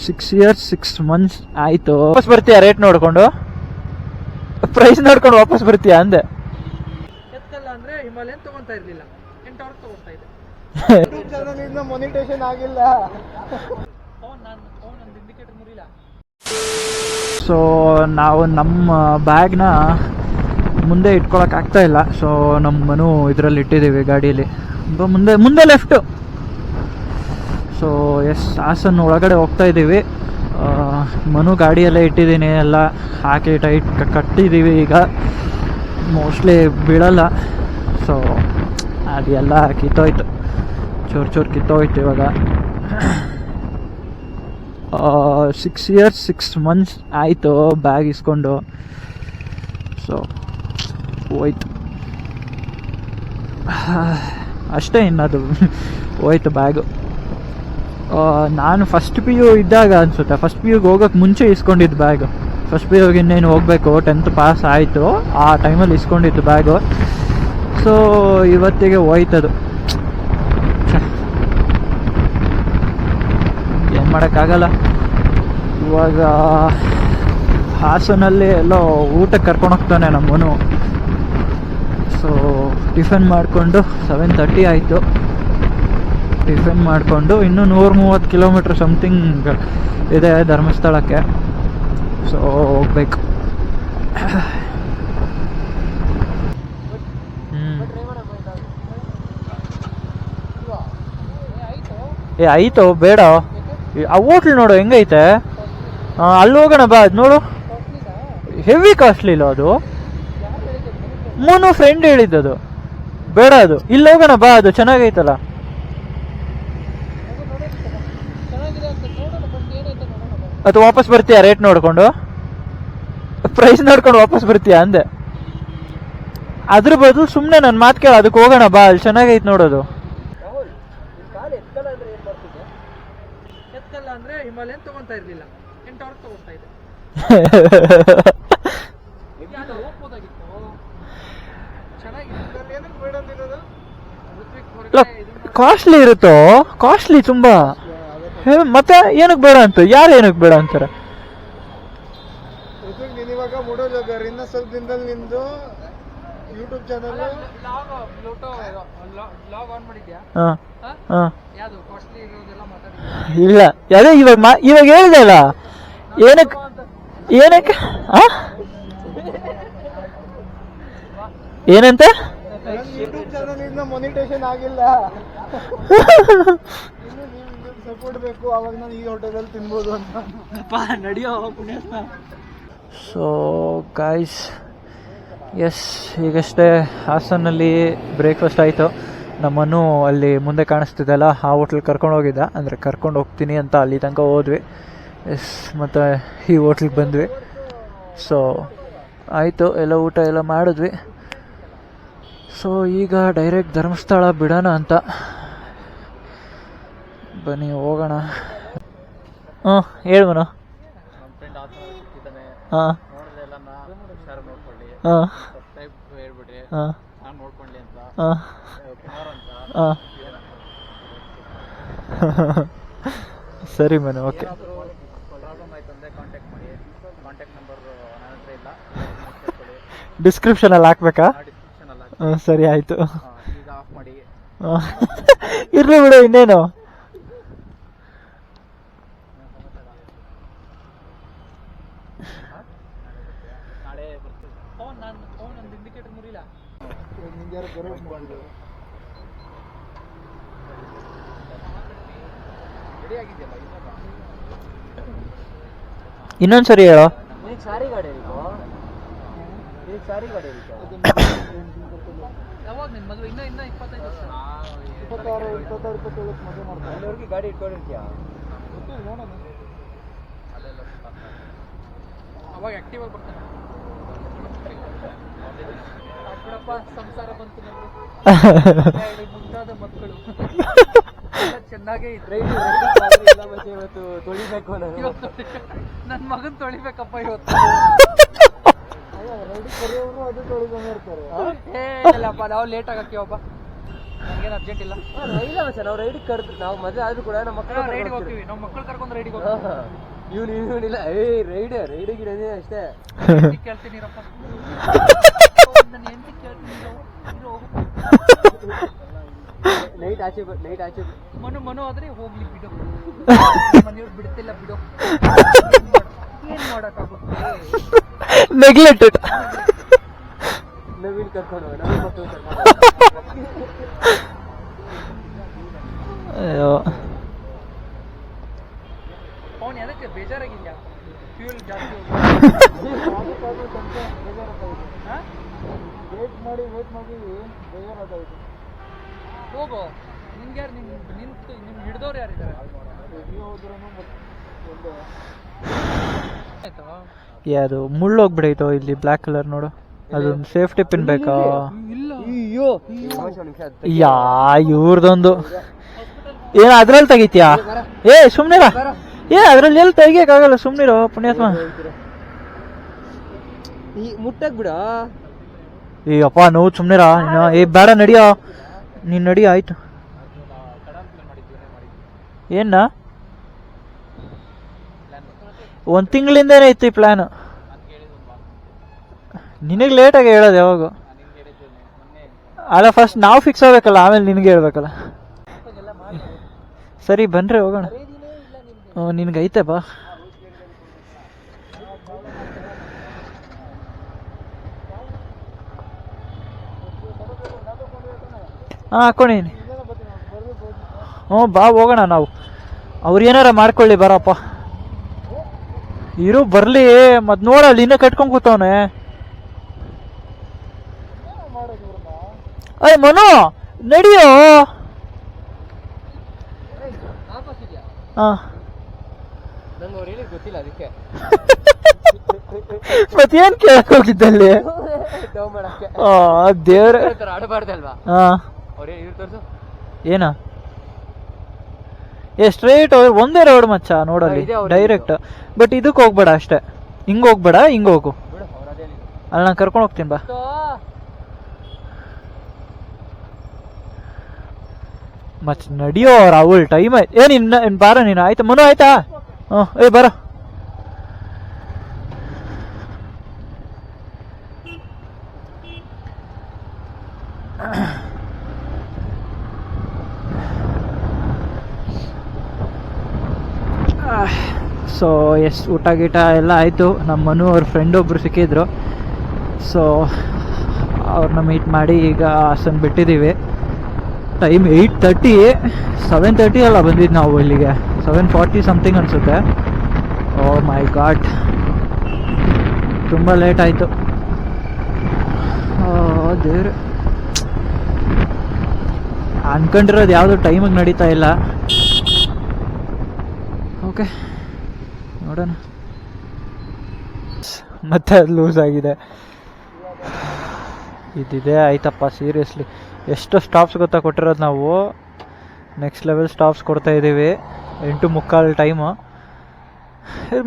6 years 6 months ಆಯಿತು. ವಾಪಸ್ ಬರ್ತೀಯಾ? ರೇಟ್ ನೋಡಿಕೊಂಡು ಪ್ರೈಸ್ ನೋಡ್ಕೊಂಡು ವಾಪಸ್ ಬರ್ತೀಯಾ ಅಂದೆ. ಎತ್ತಲ್ಲ ಅಂದರೆ ಹಿಮಾಲಯನ್ ತೊಗೊತಾ ಇರಲಿಲ್ಲ, 8 ಅವರ್ ತೊಗೊತಾ ಇದೆ. ಮಾನಿಟೇಷನ್ ಆಗಿಲ್ಲ. ಇಂಡಿಕೇಟರ್ ಮುರಿಲ್ಲ. ಸೊ ನಾವು ನಮ್ಮ ಬ್ಯಾಗ್ನ ಮುಂದೆ ಇಟ್ಕೊಳಕ್ಕೆ ಆಗ್ತಾ ಇಲ್ಲ. ಸೊ ನಮ್ಮ ಮನು ಇದರಲ್ಲಿ ಇಟ್ಟಿದ್ದೀವಿ ಗಾಡೀಲಿ, ಮುಂದೆ ಮುಂದೆ ಲೆಫ್ಟು. ಸೊ ಎಸ್, ಹಾಸನ್ ಒಳಗಡೆ ಹೋಗ್ತಾ ಇದ್ದೀವಿ. ಮನು ಗಾಡಿಯಲ್ಲೇ ಇಟ್ಟಿದ್ದೀನಿ, ಎಲ್ಲ ಹಾಕಿ ಟೈಟ್ ಕಟ್ಟಿದ್ದೀವಿ. ಈಗ ಮೋಸ್ಟ್ಲಿ ಬೀಳಲ್ಲ. ಸೊ ಅದೆಲ್ಲ ಕಿತ್ತೋಯ್ತು, ಚೂರು ಕಿತ್ತೋಯ್ತು. ಇವಾಗ 6 years 6 months ಆಯಿತು ಬ್ಯಾಗ್ ಇಸ್ಕೊಂಡು. ಸೊ ಹೋಯ್ತು ಅಷ್ಟೇ, ಇನ್ನದು ಹೋಯ್ತು ಬ್ಯಾಗು. ನಾನು ಫಸ್ಟ್ ಪಿ ಯು ಇದ್ದಾಗ ಅನಿಸುತ್ತೆ, ಫಸ್ಟ್ ಪಿ ಯುಗೆ ಹೋಗೋಕ್ಕೆ ಮುಂಚೆ ಇಸ್ಕೊಂಡಿದ್ದು ಬ್ಯಾಗು. ಫಸ್ಟ್ ಪಿ ಯುಗೆ ಇನ್ನೇನು ಹೋಗಬೇಕು, 10th ಪಾಸ್ ಆಯಿತು, ಆ ಟೈಮಲ್ಲಿ ಇಸ್ಕೊಂಡಿದ್ದು ಬ್ಯಾಗು. ಸೊ ಇವತ್ತಿಗೆ ಹೋಯ್ತದು. ಏನು ಮಾಡೋಕ್ಕಾಗಲ್ಲ. ಇವಾಗ ಹಾಸನಲ್ಲಿ ಎಲ್ಲೋ ಊಟಕ್ಕೆ ಕರ್ಕೊಂಡು ಹೋಗ್ತಾನೆ ನಮ್ಮನು. ಸೊ ಟಿಫನ್ ಮಾಡಿಕೊಂಡು 7:30 ಆಯಿತು. ಟಿಫನ್ ಮಾಡಿಕೊಂಡು ಇನ್ನೂ 130 ಕಿಲೋಮೀಟ್ರ್ ಸಮಥಿಂಗ್ ಇದೆ ಧರ್ಮಸ್ಥಳಕ್ಕೆ. ಸೊ ಹೋಗ್ಬೇಕು. ಆಯಿತು ಬೇಡ, ಆ ಹೋಟ್ಲ್ ನೋಡು ಹೆಂಗೈತೆ. ಅಲ್ಲಿ ಹೋಗೋಣ ಬಾ, ಅದು ನೋಡು, ಹೆವಿ ಕಾಸ್ಟ್ಲಿ ಇಲ್ಲ ಅದು. ಮೂನು ಫ್ರೆಂಡ್ ಹೇಳಿದ್ದದು, ಬೇಡ ಅದು ಇಲ್ಲಿ ಹೋಗೋಣ ಬಾ, ಅದು ಚೆನ್ನಾಗೈತಲ್ಲ. ಅದು ವಾಪಸ್ ಬರ್ತೀಯಾ? ರೇಟ್ ನೋಡಿಕೊಂಡು ಪ್ರೈಸ್ ನೋಡ್ಕೊಂಡು ವಾಪಸ್ ಬರ್ತೀಯಾ ಅಂದೆ. ಅದ್ರ ಬದಲು ಸುಮ್ಮನೆ ನನ್ನ ಮಾತು ಕೇಳ, ಅದಕ್ಕೆ ಹೋಗೋಣ ಬಾ, ಅಲ್ಲಿ ಚೆನ್ನಾಗೈತೆ ನೋಡೋದು. ಎತ್ತಲ್ಲ ಅಂದರೆ ಹಿಮಾಲಯನ್ ತೊಗೊತಾ ಇರಲಿಲ್ಲ, 8 ಅವರ್ ತೊಗೊತಾ ಇದೆ. ಕಾಸ್ಟ್ಲಿ ಇರುತ್ತೋ, ಕಾಸ್ಟ್ಲಿ ತುಂಬಾ. ಮತ್ತೆ ಏನಕ್ಕೆ ಬೇಡ ಅಂತ, ಯಾರು ಏನಕ್ಕೆ ಬೇಡ ಅಂತಾರೆ? ಇವಾಗ ಮೂಡೋಜಾಗರ್ ಇನ್ನ ಸ್ವಲ್ಪ ದಿನದಲ್ಲಿ ನಿಂದು ಯೂಟ್ಯೂಬ್ ಚಾನಲ್ ಲಾಗ್ ಆನ್ ಮಾಡಿದ್ಯಾ? ಯಾವುದು ಕಾಸ್ಟ್ಲಿ ಇರೋದೆಲ್ಲ ಮಾತಾಡಿ ಇಲ್ಲ, ಅದೇ ಇವಾಗ ಹೇಳಿದೆ ಅಲ್ಲ, ಏನಕ್ಕೆ ಏನಂತ? ಯೂಟ್ಯೂಬ್ ಚಾನಲ್ ಇಂದ ಮಾನಿಟೇಷನ್ ಆಗಿಲ್ಲ, ಸಪೋರ್ಟ್ ಬೇಕು, ಅವಾಗ ನಾನು ಈ ಹೋಟೆಲಲ್ಲಿ ತಿನ್ಬೋದು ಅಂತ ನಡೆಯೋ ಪುಣ್ಯಾತ್ಮ. ಸೊ ಗಾಯ್ಸ್, ಎಸ್, ಈಗಷ್ಟೇ ಹಾಸನಲ್ಲಿ ಬ್ರೇಕ್ಫಾಸ್ಟ್ ಆಯಿತು. ನಮ್ಮನ್ನು ಅಲ್ಲಿ ಮುಂದೆ ಕಾಣಿಸ್ತಿದ್ದಲ್ಲ ಆ ಹೋಟ್ಲಿಗೆ ಕರ್ಕೊಂಡು ಹೋಗಿದ್ದ, ಅಂದರೆ ಕರ್ಕೊಂಡು ಹೋಗ್ತೀನಿ ಅಂತ ಅಲ್ಲಿ ತನಕ ಹೋದ್ವಿ. ಎಸ್, ಮತ್ತು ಈ ಹೋಟ್ಲಿಗೆ ಬಂದ್ವಿ. ಸೊ ಆಯಿತು, ಎಲ್ಲ ಊಟ ಎಲ್ಲ ಮಾಡಿದ್ವಿ. ಸೊ ಈಗ ಡೈರೆಕ್ಟ್ ಧರ್ಮಸ್ಥಳ ಬಿಡೋಣ ಅಂತ. ಬನ್ನಿ ಹೋಗೋಣ. ಹೇಳು ಮನು. ಹಾಂ ಸರಿ ಮನು, ಓಕೆ. ಡಿಸ್ಕ್ರಿಪ್ಷನಲ್ಲಿ ಹಾಕ್ಬೇಕಾ? ಸರಿ ಆಯಿತು. ಇರ್ಲಿ ಬಿಡು, ಇನ್ನೇನು. ಇನ್ನೊಂದ್ಸರಿ ಹೇಳೋ. ಯಾವಾಗ ನಿನ್ನ ಮದುವೆ? ಇನ್ನ 25 ವರ್ಷ, 26, 27 ಮದುವೆ ಮಾಡ್ತಾರೆ. ಅಲ್ಲಿವರೆಗೆ ಗಾಡಿ ಇಟ್ಕೊಂಡಿರ್ತೀಯ? ನೋಡೋಣ, ಅವಾಗ ಆಕ್ಟಿವ್ ಆಗಿ ಬರ್ತಾನೆ. ಬಿಡಪ್ಪ, ಸಂಸಾರ ಬಂತು ನಮಗೆ, ಮುಂದಾದ ಮಕ್ಕಳು ಚೆನ್ನಾಗೇ ಇದ್ರೆ ಇವತ್ತು ತೊಳಿಬೇಕು. ನನ್ನ ಮಗನ್ ತೊಳಿಬೇಕಪ್ಪ ಇವತ್ತು. ಅದು ತೊಳಿಕೊಂಡೇ ಇರ್ತಾರೆ. ನಾವು ಲೇಟ್ ಆಗಕ್ಕಿವಪ್ಪ. ನನಗೇನು ಅರ್ಜೆಂಟ್ ಇಲ್ಲ. ಇಲ್ಲ ಮಚ್ಚ, ನಾವು ರೈಡಿಗೆ ಕರೆದು ನಾವು ಮದುವೆ ಆದ್ರೂ ಕೂಡ ನಮ್ಮ ಮಕ್ಕಳು ರೈಡಿಗೆ ಹೋಗ್ತೀವಿ. ನಾವು ಮಕ್ಕಳು ಕರ್ಕೊಂಡು ರೈಡಿಗೆ ಹೋಗ್ತೀವಿ. ಇವನಿಲ್ಲ ರೈಡಿಗೆ ಇಡೋದೇ ಅಷ್ಟೇ. ಕೇಳ್ತೀನಿ ನೈಟ್ ಆಚೆ ಮನು ಆದ್ರೆ ಹೋಗ್ಲಿ ಬಿಡು, ಮನೆಯವ್ರು ಬಿಡ್ತಿಲ್ಲ ಬಿಡು, ಏನ್ ಮಾಡಕ್ಕಾಗುತ್ತೆ. ನೆಗ್ಲೆಕ್ಟೆಡ್. ನವೀನ್ ಕರ್ಕೊಂಡು ಅಯ್ಯೋ ಅವನು ಅದಕ್ಕೆ ಬೇಜಾರಾಗಿದ್ಯಾ? ಫ್ಯೂಲ್ ಜಾಸ್ತಿ ವೇಟ್ ಮಾಡಿ ಬೇಜಾರಾಗೋದು. ಹೋಗೋ, ನಿಮ್ಗೆ ಯಾರು ನಿಮ್ ಹಿಡ್ದವ್ರು ಯಾರಿದ್ದಾರೆ? ಅದು ಮುಳ್ಳು ಹೋಗ್ಬಿಡೈತೋ ಇಲ್ಲಿ ಬ್ಲ್ಯಾಕ್ ಕಲರ್ ನೋಡು, ಅದೊಂದು ಸೇಫ್ಟಿ ಪಿನ್ ಬೇಕಾ? ಯಾ ಇವ್ರದೊಂದು ಏನ್ ಅದ್ರಲ್ಲಿ ತೆಗಿತ್ಯಾ? ಏ ಸುಮ್ನಿರ, ಅದ್ರಲ್ಲಿ ಎಲ್ಲಿ ತೆಗಿಯಕ್ಕಾಗಲ್ಲ, ಸುಮ್ನಿರೋ ಪುಣ್ಯಾತ್ಮ. ಮುಟ್ಟಕ್ ಬಿಡ. ಏ ಅಪ್ಪ ನೋವು, ಸುಮ್ನಿರ. ಏ ಬೇಡ, ನಡಿಯೋ ನೀನ್ ನಡಿ, ಆಯ್ತು. ಏನ ಒಂದ್ ತಿಂಗಳಿಂದೇನೆ ಇತ್ತು ಈ ಪ್ಲಾನ್. ನಿನಗೆ ಲೇಟಾಗಿ ಹೇಳೋದು ಯಾವಾಗ? ಅಲ್ಲ ಫಸ್ಟ್ ನಾವು ಫಿಕ್ಸ್ ಆಗ್ಬೇಕಲ್ಲ, ಆಮೇಲೆ ನಿನಗೆ ಹೇಳ್ಬೇಕಲ್ಲ. ಸರಿ ಬನ್ರಿ ಹೋಗೋಣ. ನಿನ್ಗೈತೆ ಬಾ. ಹಾಕೊಂಡಿನಿ. ಬಾ ಹೋಗೋಣ ನಾವು. ಅವ್ರು ಏನಾರ ಮಾಡ್ಕೊಳ್ಳಿ, ಬರಪ್ಪ. ಇರು ಬರ್ಲಿ, ಮತ್ ನೋಡಲ್ಲಿ ಇನ್ನೂ ಕಟ್ಕೊಂಡ್ ಕೂತವನೆ. ಅಯ್ಯ ಮನು ನಡಿಯೋ. ಗೊತ್ತಿಲ್ಲ ಅದಕ್ಕೆ ಮತ್ತೇನ್ ಕೇಳಕ್ ಹೋಗಿದ್ದಲ್ಲಿ? ದೇವ್ರ ಆಡಬಾರ್ದಲ್ವಾ? ಏನ ಸ್ಟ್ರೈಟ್ ಒಂದೇ ರೋಡ್ ಮಚ್ಚ ನೋಡಲ್ಲಿ ಡೈರೆಕ್ಟ್. ಬಟ್ ಇದಕ್ ಹೋಗ್ಬೇಡ ಅಷ್ಟೇ, ಹಿಂಗ್ ಹೋಗ್ಬೇಡ, ಹಿಂಗ್ ಹೋಗು. ಅಲ್ಲಿ ನಾನು ಕರ್ಕೊಂಡು ಹೋಗ್ತೀನಿ ಬಾ. ಮಚ್ ನಡಿಯೋ ರಾಹುಲ್, ಟೈಮ್ ಆಯ್ತು. ನಿನ್ನ ಬಾರ ನೀನು. ಆಯ್ತಾ ಮನು, ಆಯ್ತಾ? ಏ ಬರ. ಸೊ ಎಸ್, ಊಟ ಗೀಟ ಎಲ್ಲ ಆಯಿತು. ನಮ್ಮ ಮನು ಅವ್ರ ಫ್ರೆಂಡ್ ಒಬ್ರು ಸಿಕ್ಕಿದ್ರು. ಸೊ ಅವ್ರನ್ನ ಮೀಟ್ ಮಾಡಿ ಈಗ ಹಾಸನ್ ಬಿಟ್ಟಿದ್ದೀವಿ. ಟೈಮ್ 8:30, 7:30 ಅಲ್ಲ ಬಂದಿದ್ದು ನಾವು ಇಲ್ಲಿಗೆ. 7:40 ಸಮಥಿಂಗ್ ಅನಿಸುತ್ತೆ. ಓ ಮೈ ಗಾಡ್, ತುಂಬ ಲೇಟ್ ಆಯಿತು. ದೇವ್ರೆ, ಅನ್ಕೊಂಡಿರೋದು ಯಾವುದು ಟೈಮಿಗೆ ನಡೀತಾ ಇಲ್ಲ. ಓಕೆ ನೋಡೋಣ. ಮತ್ತೆ ಅದು ಲೂಸ್ ಆಗಿದೆ. ಇದಿದೆ ಆಯ್ತಪ್ಪ, ಸೀರಿಯಸ್ಲಿ. ಎಷ್ಟು ಸ್ಟಾಪ್ಸ್ ಗೊತ್ತಾ ಕೊಟ್ಟಿರೋದು ನಾವು? ನೆಕ್ಸ್ಟ್ ಲೆವೆಲ್ ಸ್ಟಾಪ್ಸ್ ಕೊಡ್ತಾ ಇದ್ದೀವಿ. 8:45 ಟೈಮು.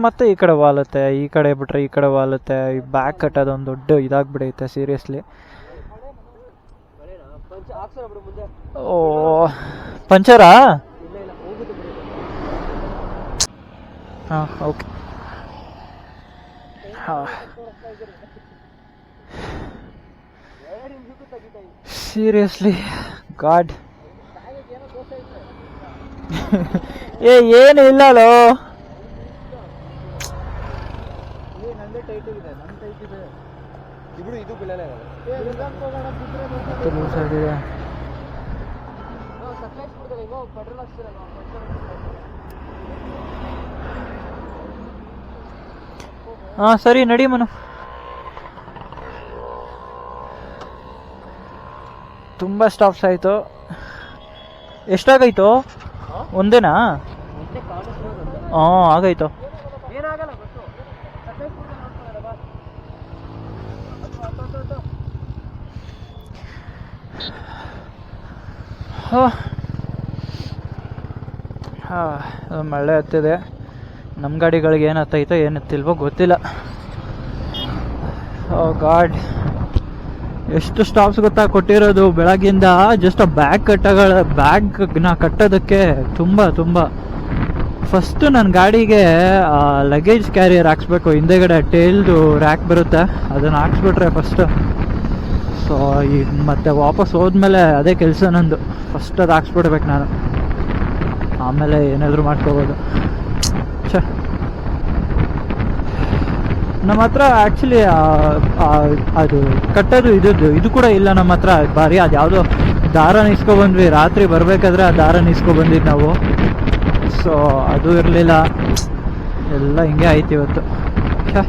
ಮತ್ತೆ ಈ ಕಡೆ ವಾಲುತ್ತೆ, ಈ ಕಡೆ ಬಿಟ್ರೆ ಈ ಕಡೆ ವಾಲುತ್ತೆ. ಈ ಬ್ಯಾಕ್ ಕಟ್ಟೋದೊಂದು ದೊಡ್ಡ ಇದಾಗ್ಬಿಡೈತೆ ಸೀರಿಯಸ್ಲಿ. ಓ ಪಂಚರಾ? ಹಾಂ ಓಕೆ. ಹಾಂ ಸೀರಿಯಸ್ಲಿ ಗಾಡ್. ಏನು ಇಲ್ಲಲೋ. ಹಾಂ ಸರಿ ನಡಿ ಮನು. ತುಂಬ ಸ್ಟಾಪ್ಸ್ ಆಯಿತು. ಎಷ್ಟಾಗೈತು? ಒಂದೇನಾ? ಹಾಂ ಆಗೈತು. ಹಾಂ ಮಳೆ ಹತ್ತಿದೆ. ನಮ್ಮ ಗಾಡಿಗಳಿಗೆ ಏನು ಹತ್ತೈತೋ ಏನು ಹತ್ತಿಲ್ವೋ ಗೊತ್ತಿಲ್ಲ. ಓ ಗಾಡ್, ಎಷ್ಟು ಸ್ಟಾಪ್ಸ್ ಗೊತ್ತಾ ಕೊಟ್ಟಿರೋದು ಬೆಳಗ್ಗಿಂದ. ಜಸ್ಟ್ ಆ ಬ್ಯಾಗ್ನ ಕಟ್ಟೋದಕ್ಕೆ ತುಂಬ ಫಸ್ಟು ನನ್ನ ಗಾಡಿಗೆ ಲಗೇಜ್ ಕ್ಯಾರಿಯರ್ ಹಾಕ್ಸ್ಬೇಕು. ಹಿಂದೆಗಡೆ ಟೇಲ್ದು ರ್ಯಾಕ್ ಬರುತ್ತೆ, ಅದನ್ನು ಹಾಕ್ಸ್ಬಿಟ್ರೆ ಫಸ್ಟು. ಸೊ ಈಗ ಮತ್ತೆ ವಾಪಸ್ ಹೋದ್ಮೇಲೆ ಅದೇ ಕೆಲಸ ನಂದು. ಫಸ್ಟ್ ಅದು ಹಾಕ್ಸ್ಬಿಡ್ಬೇಕು ನಾನು, ಆಮೇಲೆ ಏನಾದರೂ ಮಾಡ್ಕೋಬೋದು. ಛೇ, ನಮ್ಮ ಹತ್ರ ಆ್ಯಕ್ಚುಲಿ ಅದು ಕಟ್ಟೋದು ಇದು ಕೂಡ ಇಲ್ಲ ನಮ್ಮ ಹತ್ರ. ಬಾರಿ ಅದು ಯಾವುದೋ ದಾರ ಇಸ್ಕೊಬಂದ್ವಿ, ರಾತ್ರಿ ಬರಬೇಕಾದ್ರೆ ಆ ದಾರ ಇಸ್ಕೊಬಂದಿದ್ದು ನಾವು. ಸೊ ಅದು ಇರಲಿಲ್ಲ, ಎಲ್ಲ ಹಿಂಗೆ ಆಯ್ತು ಇವತ್ತು. ಛೇ.